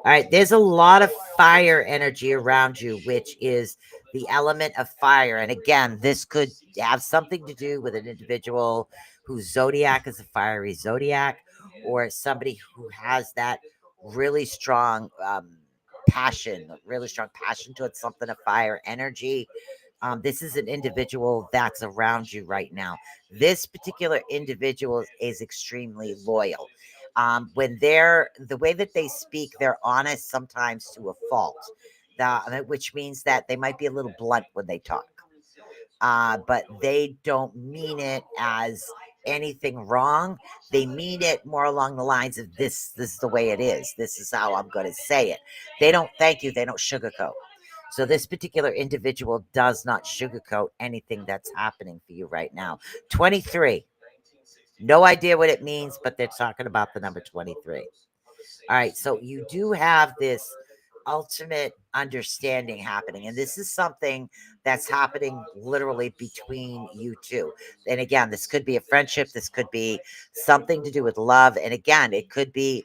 All right, there's a lot of fire energy around you, which is the element of fire. And again, this could have something to do with an individual whose zodiac is a fiery zodiac, or somebody who has that really strong really strong passion towards something of fire energy. This is an individual that's around you right now. This particular individual is extremely loyal. When they're the way that they speak, they're honest sometimes to a fault, which means that they might be a little blunt when they talk, but they don't mean it as anything wrong. They mean it more along the lines of this is the way it is. This is how I'm going to say it. They don't thank you. They don't sugarcoat. So this particular individual does not sugarcoat anything that's happening for you right now. 23. No idea what it means, but they're talking about the number 23. All right, so you do have this ultimate understanding happening, and this is something that's happening literally between you two. And again, this could be a friendship, this could be something to do with love, and again, it could be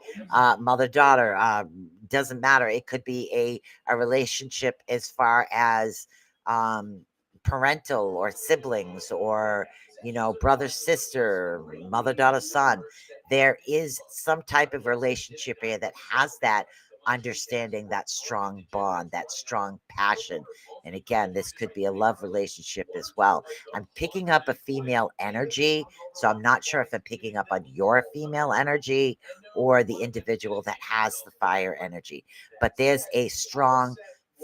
mother daughter. Doesn't matter. It could be a relationship as far as um, parental or siblings, or brother sister, mother daughter son. There is some type of relationship here that has that understanding, that strong bond, that strong passion. And again, this could be a love relationship as well. I'm picking up a female energy, so I'm not sure if I'm picking up on your female energy or the individual that has the fire energy, but there's a strong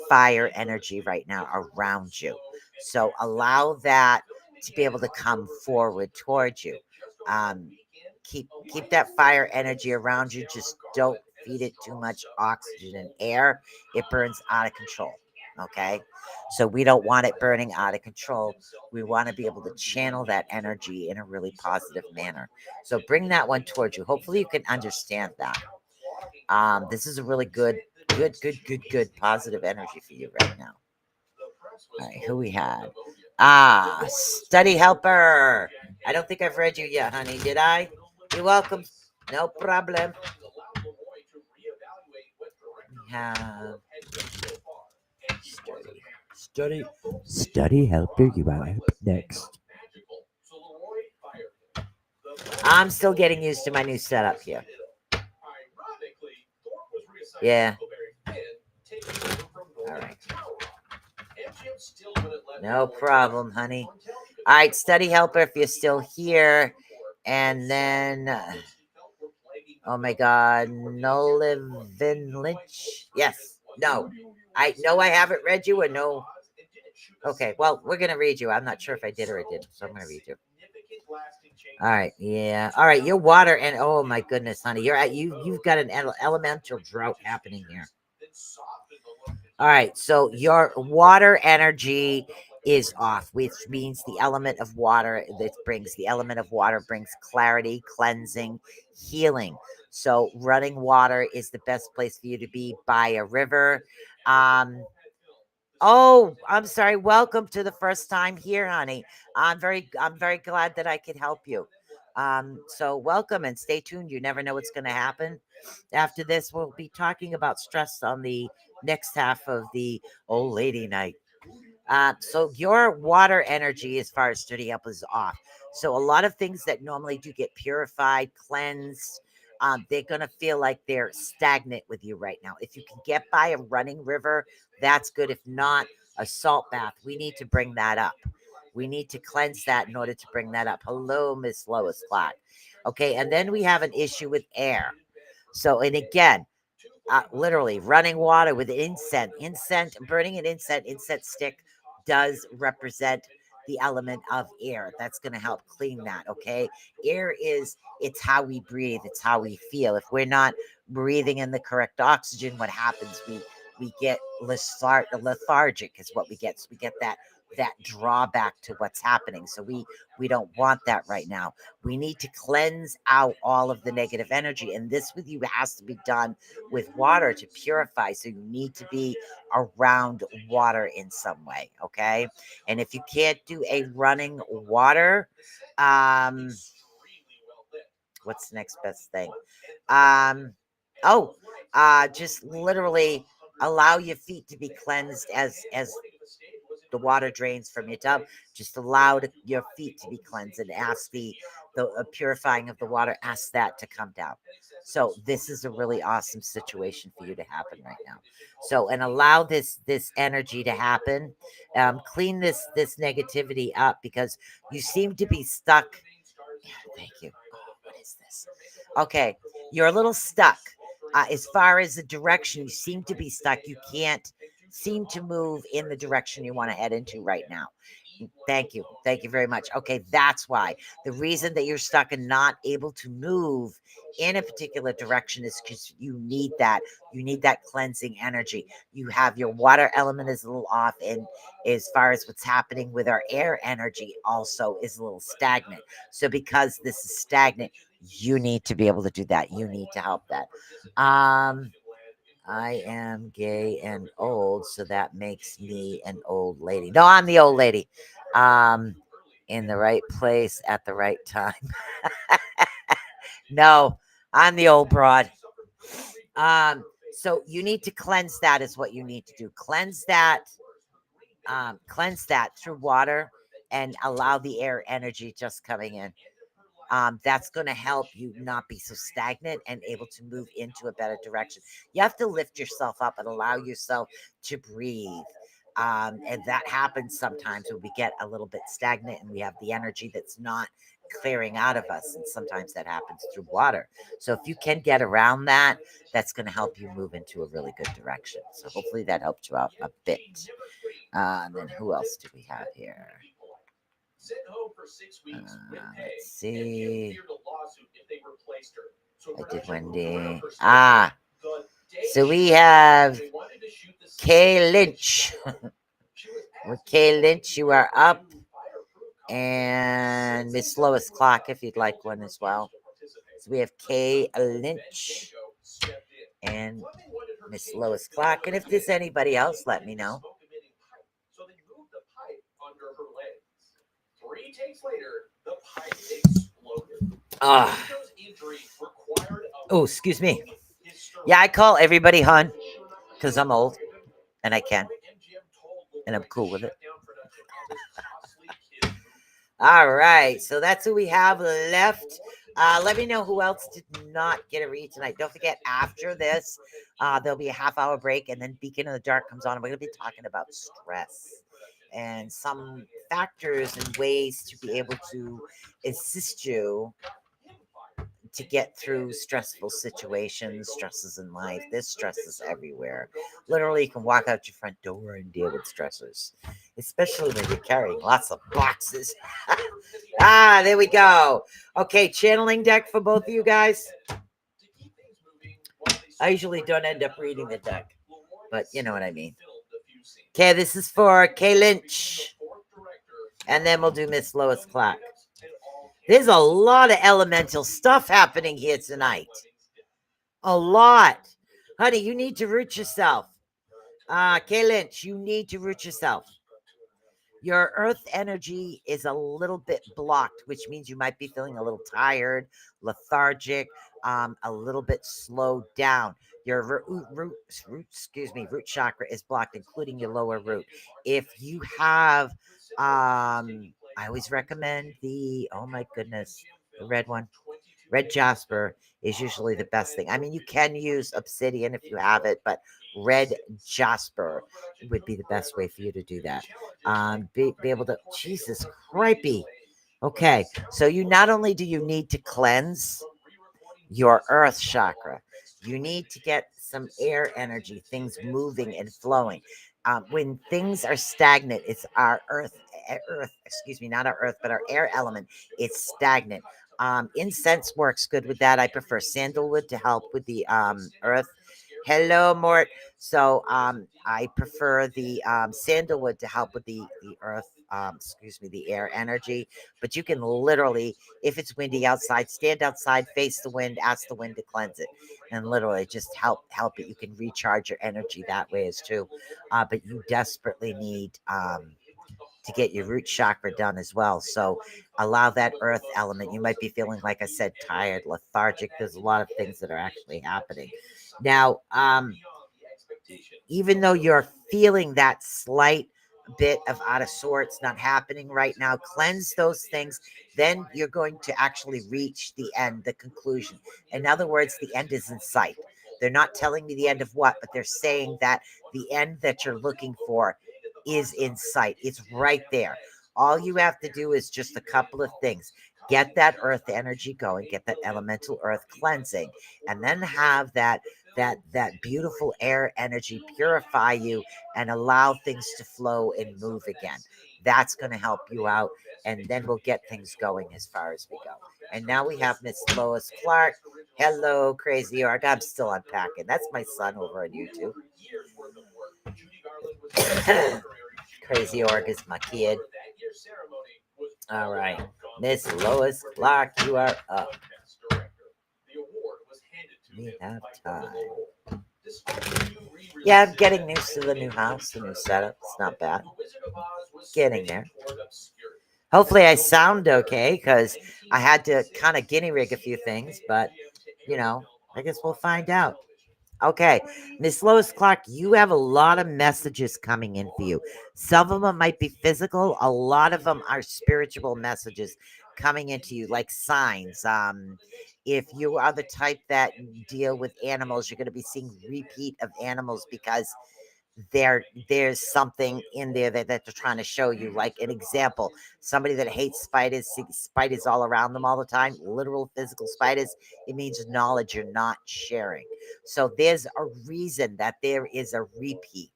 fire energy right now around you. So allow that to be able to come forward towards you. Um, keep that fire energy around you. Just don't feed it too much oxygen and air. It burns out of control. Okay. So we don't want it burning out of control. We want to be able to channel that energy in a really positive manner. So bring that one towards you. Hopefully you can understand that. This is a really good positive energy for you right now. All right, who we had? Study helper. I don't think I've read you yet, honey. Did I? You're welcome. No problem. We have study helper. You are up next. I'm still getting used to my new setup here. Yeah. All right. No problem, honey. All right, study helper, if you're still here. And then, oh my God, Nolivin Lynch. Yes, no. I know I haven't read you, or no. Okay, well, we're going to read you. I'm not sure if I did or I didn't, so I'm going to read you. All right, yeah. All right, your water, and oh my goodness, honey, you've got an elemental drought happening here. All right, so your water energy is off, which means the element of water brings clarity, cleansing, healing. So running water is the best place for you to be, by a river. Oh, I'm sorry. Welcome to the first time here, honey. I'm very glad that I could help you. So welcome and stay tuned. You never know what's going to happen. After this, we'll be talking about stress on the next half of the old lady night. So your water energy, as far as study up, is off. So a lot of things that normally do get purified, cleansed, they're gonna feel like they're stagnant with you right now. If you can get by a running river, that's good. If not, a salt bath, we need to bring that up. We need to cleanse that in order to bring that up. Hello, Miss Lois Clark. Okay, and then we have an issue with air. So, and again, literally running water with incense, burning an incense stick does represent the element of air. That's going to help clean that. Okay, air is, it's how we breathe, it's how we feel. If we're not breathing in the correct oxygen, what happens? We get lethargic is what we get. So we get that drawback to what's happening. So we don't want that right now. We need to cleanse out all of the negative energy, and this with you has to be done with water to purify. So you need to be around water in some way. Okay, and if you can't do a running water, what's the next best thing? um oh just literally allow your feet to be cleansed as the water drains from your tub. Just allow your feet to be cleansed, and ask the purifying of the water, ask that to come down. So this is a really awesome situation for you to happen right now. So and allow this energy to happen. Clean this negativity up because you seem to be stuck. Yeah, thank you. Oh, what is this? Okay, you're a little stuck. As far as the direction, you seem to be stuck. You can't seem to move in the direction you want to head into right now. Thank you. Thank you very much. Okay, that's why. The reason that you're stuck and not able to move in a particular direction is because you need that. You need that cleansing energy. You have your water element is a little off, and as far as what's happening with our air energy, also is a little stagnant. So, because this is stagnant, you need to be able to do that. You need to help that. I am gay and old, so that makes me an old lady. No, I'm the old lady. Um, in the right place at the right time. No, I'm the old broad. So you need to cleanse that is what you need to do. Cleanse that through water and allow the air energy just coming in. That's going to help you not be so stagnant and able to move into a better direction. You have to lift yourself up and allow yourself to breathe. And that happens sometimes when we get a little bit stagnant and we have the energy that's not clearing out of us. And sometimes that happens through water. So if you can get around that, that's going to help you move into a really good direction. So hopefully that helped you out a bit. And then who else do we have here? Let's see. I did Wendy. So we have Kay Lynch. With Kay Lynch, you are up. And Miss Lois Clark, if you'd like one as well. So we have Kay Lynch and Miss Lois Clark. And if there's anybody else, let me know. So they moved the pipe under her legs. 3 takes later, the pipe exploded. Oh, excuse me. Yeah, I call everybody hun because I'm old and I can. And I'm cool with it. All right. So that's who we have left. Let me know who else did not get a read tonight. Don't forget, after this, there'll be a half-hour break, and then Beacon in the Dark comes on. And we're going to be talking about stress and some factors and ways to be able to assist you to get through stressful situations, stresses in life. There's stresses everywhere. Literally, you can walk out your front door and deal with stressors, especially when you're carrying lots of boxes. There we go. Okay, channeling deck for both of you guys. I usually don't end up reading the deck, but you know what I mean. Okay, this is for Kay Lynch. And then we'll do Miss Lois Clark. There's a lot of elemental stuff happening here tonight. A lot. Honey, you need to root yourself. Kay Lynch, you need to root yourself. Your earth energy is a little bit blocked, which means you might be feeling a little tired, lethargic, a little bit slowed down. Your root chakra is blocked, including your lower root. If you have, I always recommend oh my goodness, the red one. Red jasper is usually the best thing. I mean, you can use obsidian if you have it, but red jasper would be the best way for you to do that. Be able to, Jesus cripey. Okay, so you not only do you need to cleanse your earth chakra, you need to get some air energy, things moving and flowing. When things are stagnant, it's our not our earth, but our air element. It's stagnant. Incense works good with that. I prefer sandalwood to help with the earth. Hello, Mort. So I prefer the sandalwood to help with the earth, the air energy. But you can literally, if it's windy outside, stand outside, face the wind, ask the wind to cleanse it, and literally just help it. You can recharge your energy that way as too. But you desperately need to get your root chakra done as well. So allow that earth element. You might be feeling, like I said, tired, lethargic. There's a lot of things that are actually happening. Now, even though you're feeling that slight bit of out of sorts, not happening right now. Cleanse those things. Then you're going to actually reach the end, the conclusion. In other words, the end is in sight. They're not telling me the end of what, but they're saying that the end that you're looking for is in sight. It's right there. All you have to do is just a couple of things. Get that earth energy going, get that elemental earth cleansing, and then have that beautiful air energy purify you and allow things to flow and move again. That's going to help you out, and then we'll get things going as far as we go. And now we have Miss Lois Clark. Hello, Crazy Org. I'm still unpacking. That's my son over on YouTube. Crazy Org is my kid. All right. Miss Lois Clark, you are up. We have time. Yeah, I'm getting used to the new house, the new setup. It's not bad. Getting there. Hopefully I sound okay, because I had to kind of guinea rig a few things, but, I guess we'll find out. Okay, Miss Lois Clark, you have a lot of messages coming in for you. Some of them might be physical. A lot of them are spiritual messages coming into you, like signs. If you are the type that deal with animals, you're going to be seeing repeat of animals, because there's something in there that they're trying to show you. Like an example, somebody that hates spiders, see spiders all around them all the time, literal physical spiders. It means knowledge you're not sharing. So there's a reason that there is a repeat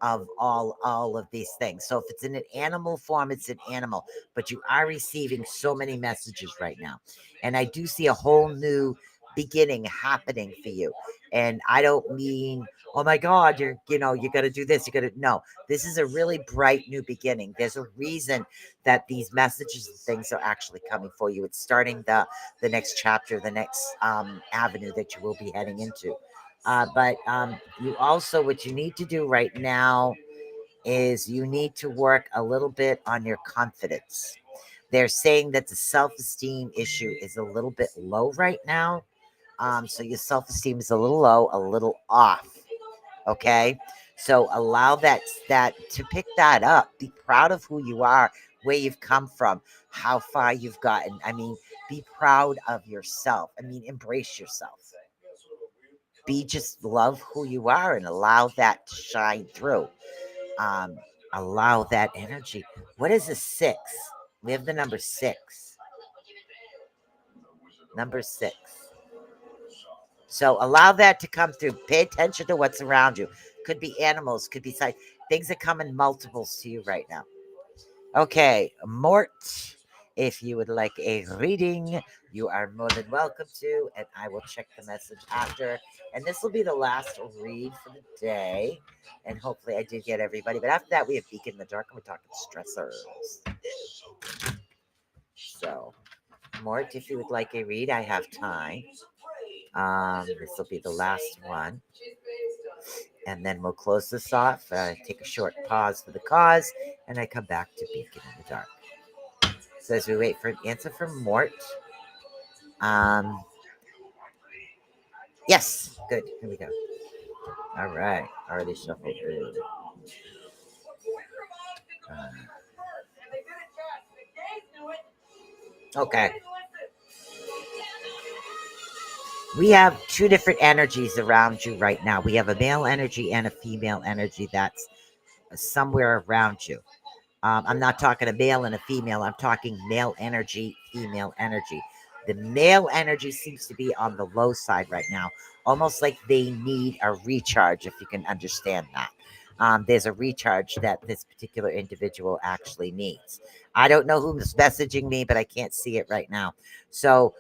of all of these things. So if it's in an animal form, it's an animal, but you are receiving so many messages right now. And I do see a whole new beginning happening for you. And I don't mean, oh my God, you got to do this. You got to, no, this is a really bright new beginning. There's a reason that these messages and things are actually coming for you. It's starting the next chapter, the next avenue that you will be heading into. But you also, what you need to do right now is you need to work a little bit on your confidence. They're saying that the self esteem issue is a little bit low right now. So your self esteem is a little low, a little off. Okay. So allow that to pick that up. Be proud of who you are, where you've come from, how far you've gotten. I mean, be proud of yourself. I mean, embrace yourself. Just love who you are and allow that to shine through. Um, Allow that energy. What is a 6? We have the number 6. Number 6. So allow that to come through. Pay attention to what's around you. Could be animals, could be things that come in multiples to you right now. Okay, Mort, if you would like a reading, you are more than welcome to, and I will check the message after. And this will be the last read for the day. And hopefully I did get everybody. But after that, we have Beacon in the Dark, and we're talking stressors. So, Mort, if you would like a read, I have time. This will be the last one. And then we'll close this off. Take a short pause for the cause, and I come back to Beacon in the Dark. So as we wait for an answer from Mort. Yes, good. Here we go. All right, already shuffled through. Okay. We have two different energies around you right now. We have a male energy and a female energy that's somewhere around you. I'm not talking a male and a female. I'm talking male energy, female energy. The male energy seems to be on the low side right now, almost like they need a recharge, if you can understand that. There's a recharge that this particular individual actually needs. I don't know who's messaging me, but I can't see it right now. So,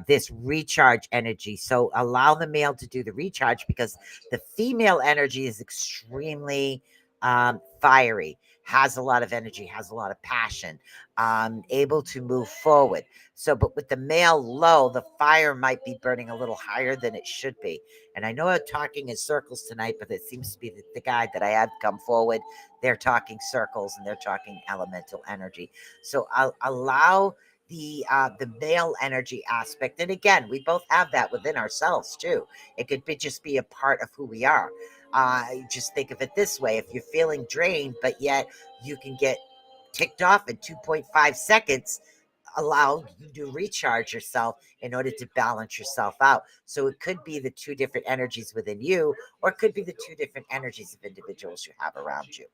this recharge energy. So, allow the male to do the recharge, because the female energy is extremely fiery, has a lot of energy, has a lot of passion, able to move forward. So, but with the male low, the fire might be burning a little higher than it should be. And I know I'm talking in circles tonight, but it seems to be the guy that I had come forward. They're talking circles and they're talking elemental energy. So I'll allow the male energy aspect. And again, we both have that within ourselves too. It could just be a part of who we are. Just think of it this way: if you're feeling drained, but yet you can get ticked off in 2.5 seconds, allow you to recharge yourself in order to balance yourself out. So it could be the two different energies within you, or it could be the two different energies of individuals you have around you.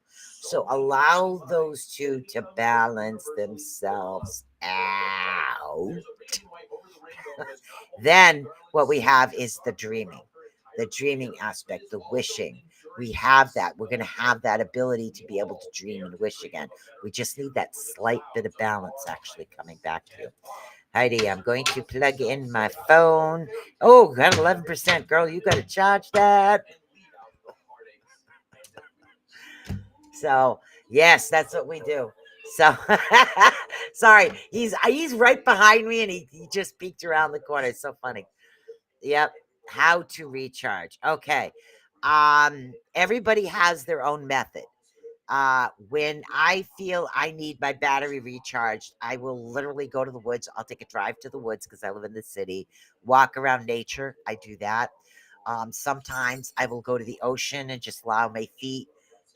So allow those two to balance themselves out. Then what we have is the dreaming aspect, the wishing. We have that. We're going to have that ability to be able to dream and wish again. We just need that slight bit of balance actually coming back to you. Heidi, I'm going to plug in my phone. Oh, got 11%. Girl, you got to charge that. So, yes, that's what we do. So, sorry, he's right behind me, and he just peeked around the corner. It's so funny. Yep. How to recharge. Okay. Everybody has their own method. When I feel I need my battery recharged, I will literally go to the woods. I'll take a drive to the woods because I live in the city, walk around nature. I do that. Sometimes I will go to the ocean and just allow my feet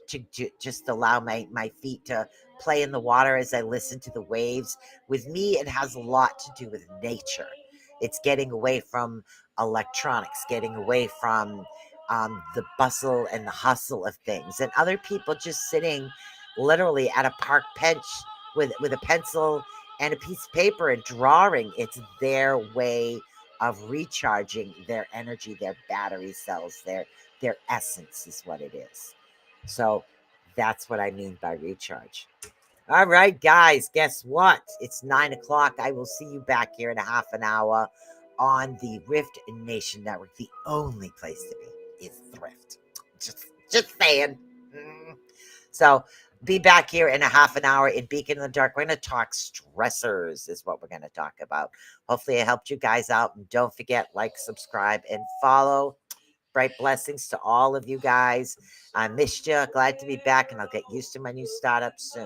to just allow my feet to play in the water as I listen to the waves. With me, it has a lot to do with nature. It's getting away from electronics, getting away from the bustle and the hustle of things, and other people just sitting literally at a park bench with a pencil and a piece of paper and drawing. It's their way of recharging their energy, their battery cells, their essence is what it is. So that's what I mean by recharge. All right, guys, guess what? It's 9 o'clock. I will see you back here in a half an hour on the Rift Nation Network. The only place to be is Thrift. Just saying. So be back here in a half an hour in Beacon in the Dark. We're going to talk stressors is what we're going to talk about. Hopefully I helped you guys out. And don't forget, like, subscribe, and follow. Bright blessings to all of you guys. I missed you. Glad to be back, and I'll get used to my new startup soon.